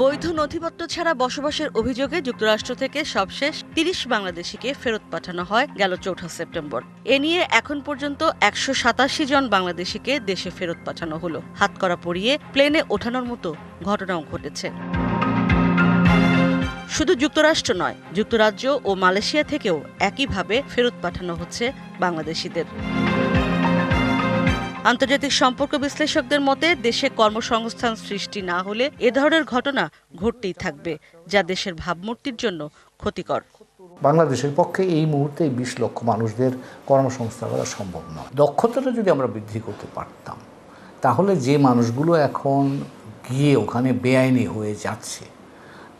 বৈধ নথিপত্র ছাড়া বসবাসের অভিযোগে যুক্তরাষ্ট্র থেকে সবশেষ ৩০ বাংলাদেশিকে ফেরত পাঠানো হয় গেল ৪ সেপ্টেম্বর। এ নিয়ে এখন পর্যন্ত ১৮৭ জন বাংলাদেশিকে দেশে ফেরত পাঠানো হলো। হাতকড়া পরিয়ে প্লেনে ওঠানোর মতো ঘটনাও ঘটেছে। শুধু যুক্তরাষ্ট্র নয়, যুক্তরাজ্য ও মালয়েশিয়া থেকেও একইভাবে ফেরত পাঠানো হচ্ছে বাংলাদেশিদের। আন্তর্জাতিক সম্পর্ক বিশ্লেষকদের মতে দেশে কর্মসংস্থান সৃষ্টি না হলে এ ধরনের ঘটনা ঘটতেই থাকবে, যা দেশের ভাবমূর্তির জন্য ক্ষতিকর। বাংলাদেশের পক্ষে এই মুহূর্তে ২০ লক্ষ মানুষদের কর্মসংস্থান করা সম্ভব নয়। দক্ষতাটা যদি আমরা বৃদ্ধি করতে পারতাম, তাহলে যে মানুষগুলো এখন গিয়ে ওখানে বেআইনি হয়ে যাচ্ছে,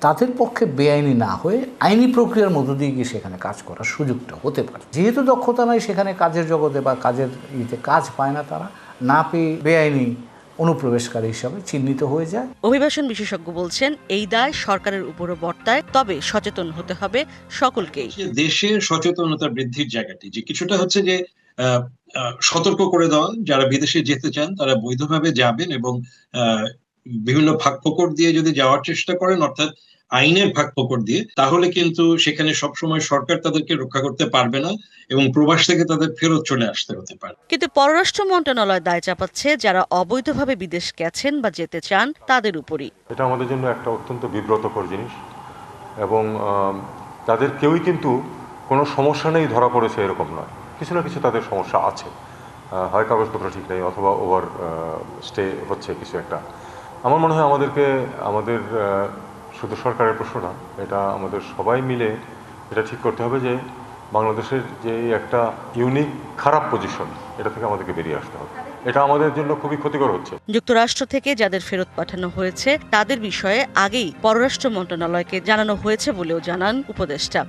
তাদের পক্ষে বেআইনি না হয়ে আইনি প্রক্রিয়ার মধ্য দিয়ে গিয়ে সেখানে কাজ করার সুযোগটা হতে পারে। যেহেতু দক্ষতা নাই, সেখানে কাজের জগতে বা কাজের কাজ পায় না, তারা না পেয়ে বেআইনি অনুপ্রবেশকারী হিসাবে চিহ্নিত হয়ে যায়। অভিবাসন বিশেষজ্ঞ বলছেন, এই দায় সরকারের উপরও বর্তায়, তবে সচেতন হতে হবে সকলকেই। দেশের সচেতনতা বৃদ্ধির জায়গাটি যে কিছুটা হচ্ছে যে সতর্ক করে দেওয়া, যারা বিদেশে যেতে চান তারা বৈধভাবে যাবেন এবং বিভিন্ন ফাঁকফোকর দিয়ে যদি যাওয়ার চেষ্টা করেন, অর্থাৎ আইনের ফাঁকফোকর দিয়ে, তাহলে কিন্তু সেখানে সবসময় সরকার তাদেরকে রক্ষা করতে পারবে না এবং প্রবাস থেকে তাদের ফেরত চলে আসতে হতে পারে। কিন্তু পররাষ্ট্র মন্ত্রণালয় দায় চাপাচ্ছে যারা অবৈধভাবে বিদেশ গেছেন বা যেতে চান তাদের উপরই। এটা আমাদের জন্য একটা অত্যন্ত বিব্রতকর জিনিস এবং তাদের কেউই কিন্তু কোনো সমস্যা নেই ধরা পড়েছে এরকম নয়, কিছু না কিছু তাদের সমস্যা আছে, হয় কাগজপত্র ঠিক নেই অথবা ওভার স্টে হচ্ছে কিছু একটা। আমার মনে হয় আমাদের শুধু সরকারের প্রশ্ন না, এটা আমাদের সবাই মিলে এটা ঠিক করতে হবে যে বাংলাদেশের যে একটা ইউনিক খারাপ পজিশন, এটা থেকে আমাদেরকে বেরিয়ে আসতে হবে। এটা আমাদের জন্য খুবই ক্ষতিকর হচ্ছে। যুক্তরাষ্ট্র থেকে যাদের ফেরত পাঠানো হয়েছে তাদের বিষয়ে আগেই পররাষ্ট্র মন্ত্রণালয়কে জানানো হয়েছে বলেও জানান উপদেষ্টা।